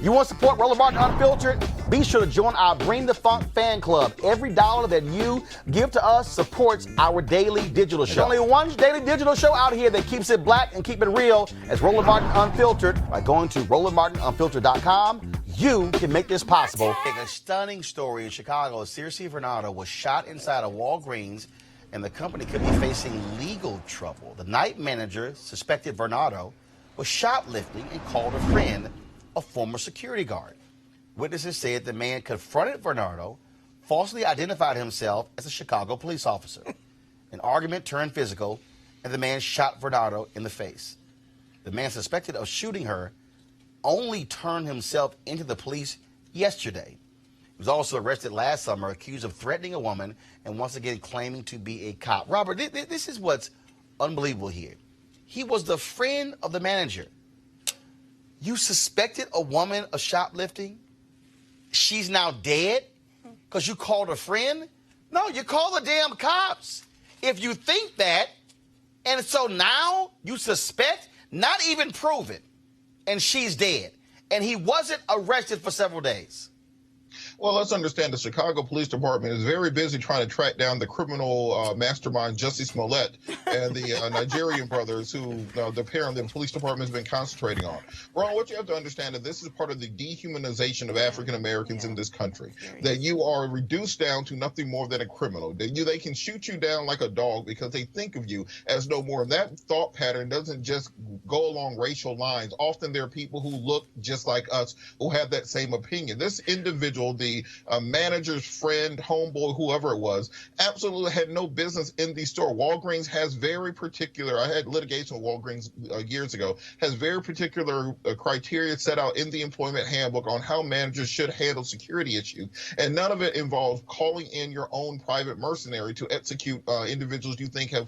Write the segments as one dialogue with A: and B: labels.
A: You want to support Roland Martin Unfiltered? Be sure to join our Bring the Funk fan club. Every dollar that you give to us supports our daily digital show. There's only one daily digital show out here that keeps it black and keep it real as Roland Martin Unfiltered. By going to RolandMartinUnfiltered.com, you can make this possible. A stunning story in Chicago. Sircie Varnado was shot inside a Walgreens, and the company could be facing legal trouble. The night manager suspected Varnado was shoplifting and called a friend, a former security guard. Witnesses said the man confronted Varnado, falsely identified himself as a Chicago police officer. An argument turned physical, and the man shot Varnado in the face. The man suspected of shooting her only turned himself into the police yesterday. He was also arrested last summer, accused of threatening a woman and once again claiming to be a cop. Robert, this is what's unbelievable here. He was the friend of the manager. You suspected a woman of shoplifting? She's now dead because you called a friend? No, you call the damn cops. If you think that, and so now you suspect, not even proven, and she's dead. And he wasn't arrested for several days.
B: Well, let's understand the Chicago Police Department is very busy trying to track down the criminal mastermind Jussie Smollett and the Nigerian brothers who the pair of the police department has been concentrating on. Ron, what you have to understand is this is part of the dehumanization of African Americans in this country, that you are reduced down to nothing more than a criminal. They can shoot you down like a dog because they think of you as no more. And that thought pattern doesn't just go along racial lines. Often there are people who look just like us who have that same opinion. This individual, the manager's friend, homeboy, whoever it was, absolutely had no business in the store. Walgreens has very particular, I had litigation with Walgreens years ago, has very particular criteria set out in the employment handbook on how managers should handle security issues. And none of it involves calling in your own private mercenary to execute individuals you think have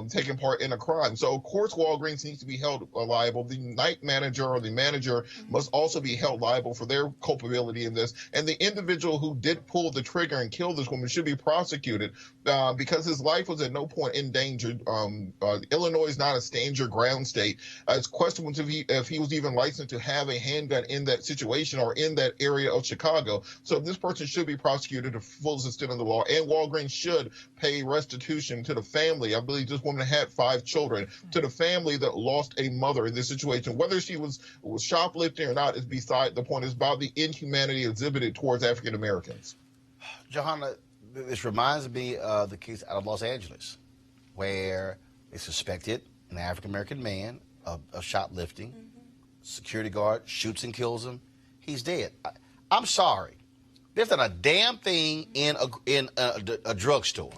B: taken part in a crime. So, of course, Walgreens needs to be held liable. The night manager or the manager must also be held liable for their culpability in this. And the individual who did pull the trigger and kill this woman should be prosecuted because his life was at no point endangered. Illinois is not a stand your ground state. It's questionable if he was even licensed to have a handgun in that situation or in that area of Chicago. So this person should be prosecuted to full extent of the law, and Walgreens should pay restitution to the family. I believe this woman had 5 children, to the family that lost a mother in this situation. Whether she was shoplifting or not is beside the point. It's about the inhumanity exhibited towards African Americans.
A: Johanna, this reminds me of the case out of Los Angeles, where they suspected an African American man of shoplifting. Security guard shoots and kills him. He's dead. I'm sorry. There's not a damn thing in a drugstore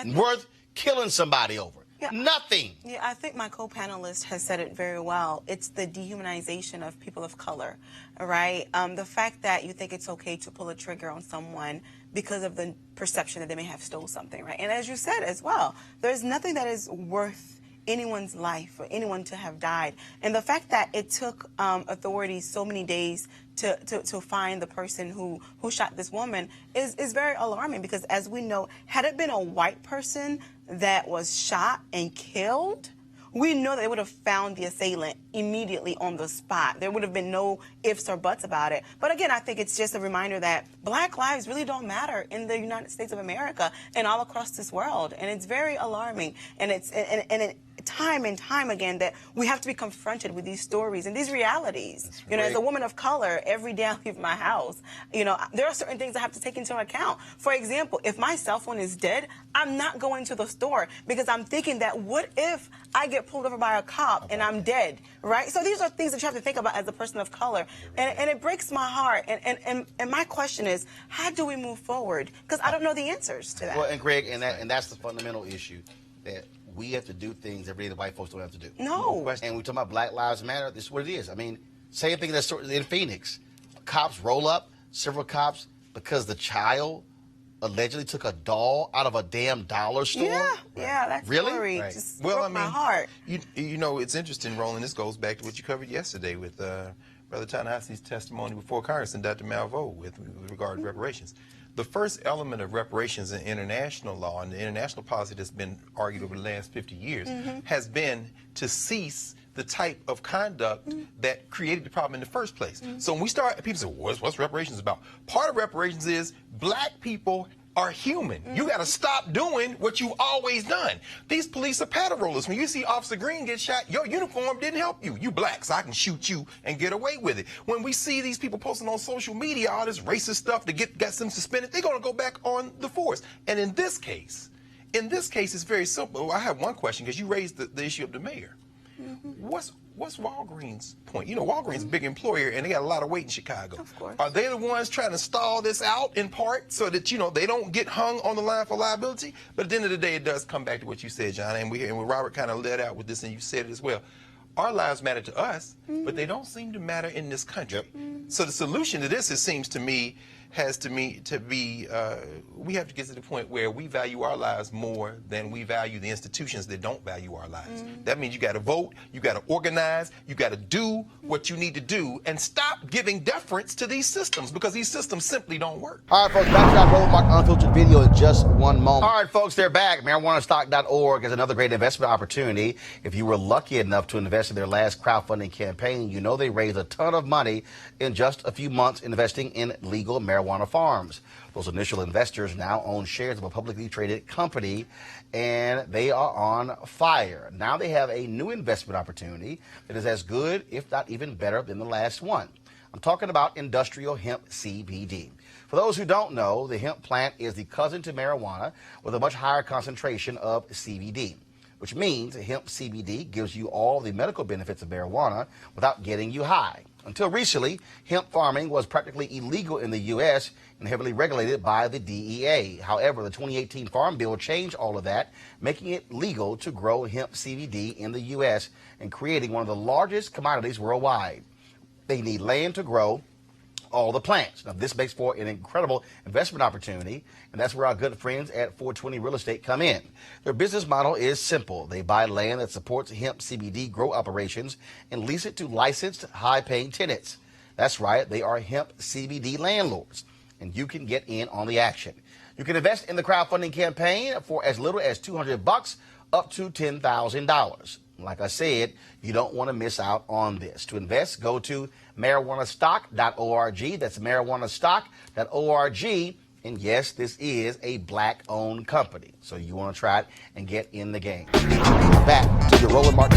A: worth killing somebody over. Yeah, nothing.
C: Yeah, I think my co-panelist has said it very well. It's the dehumanization of people of color, right? The fact that you think it's okay to pull a trigger on someone because of the perception that they may have stole something, right? And as you said as well, there's nothing that is worth anyone's life or anyone to have died. And the fact that it took authorities so many days to find the person who shot this woman is very alarming, because as we know, had it been a white person that was shot and killed, we know that they would have found the assailant immediately on the spot. There would have been no ifs or buts about it. But again, I think it's just a reminder that black lives really don't matter in the United States of America and all across this world. And it's very alarming. And it's time and time again that we have to be confronted with these stories and these realities. You know, as a woman of color, every day I leave my house, you know, there are certain things I have to take into account. For example, if my cell phone is dead, I'm not going to the store because I'm thinking that what if I get pulled over by a cop and I'm dead, right? So these are things that you have to think about as a person of color. And it breaks my heart. And my question is, how do we move forward? Because I don't know the answers to that.
A: Well, and Greg, and that's the fundamental issue, that we have to do things every day that white folks don't have to do.
C: No.
A: And we talk about Black Lives Matter. This is what it is. I mean, same thing that's in Phoenix. Cops roll up, several cops, because the child allegedly took a doll out of a damn dollar store.
C: Yeah, that's
A: really?
C: Story just broke my heart.
D: You know, it's interesting, Roland. This goes back to what you covered yesterday with Brother Ta-Nehisi's testimony before Congress and Dr. Malveaux with regard to reparations. The first element of reparations in international law and the international policy that's been argued over the last 50 years has been to cease the type of conduct that created the problem in the first place. So when we start, people say, well, what's reparations about? Part of reparations is black people are human. You got to stop doing what you've always done. These police are paddle rollers. When you see Officer Green get shot, your uniform didn't help you. You black, so I can shoot you and get away with it. When we see these people posting on social media all this racist stuff to get them suspended, they're going to go back on the force. And in this case, it's very simple. I have one question, because you raised the issue of the mayor. What's Walgreens' point? You know, Walgreens is a big employer, and they got a lot of weight in Chicago.
C: Of course.
D: Are they the ones trying to stall this out in part so that, you know, they don't get hung on the line for liability? But at the end of the day, it does come back to what you said, John, and Robert kind of led out with this, and you said it as well. Our lives matter to us, but they don't seem to matter in this country. So the solution to this, it seems to me, has to be we have to get to the point where we value our lives more than we value the institutions that don't value our lives. That means you got to vote, you got to organize, you got to do what you need to do, and stop giving deference to these systems, because these systems simply don't work.
A: All right, folks, back to that Roland Mark Unfiltered video in just one moment. All right, folks, they're back. MarijuanaStock.org is another great investment opportunity. If you were lucky enough to invest in their last crowdfunding campaign, you know they raised a ton of money in just a few months investing in legal marijuana farms. Those initial investors now own shares of a publicly traded company, and they are on fire. Now they have a new investment opportunity that is as good, if not even better, than the last one. I'm talking about industrial hemp CBD. For those who don't know, the hemp plant is the cousin to marijuana with a much higher concentration of CBD, which means hemp CBD gives you all the medical benefits of marijuana without getting you high. Until recently, hemp farming was practically illegal in the U.S. and heavily regulated by the DEA. However, the 2018 Farm Bill changed all of that, making it legal to grow hemp CBD in the U.S. and creating one of the largest commodities worldwide. They need land to grow all the plants. Now, this makes for an incredible investment opportunity, and that's where our good friends at 420 Real Estate come in. Their business model is simple. They buy land that supports hemp CBD grow operations and lease it to licensed, high-paying tenants. That's right, they are hemp CBD landlords, and you can get in on the action. You can invest in the crowdfunding campaign for as little as $200 up to $10,000. Like I said, you don't want to miss out on this. To invest, go to marijuanastock.org. That's marijuanastock.org. And yes, this is a black-owned company, so you want to try it and get in the game. Back to the Roland Mark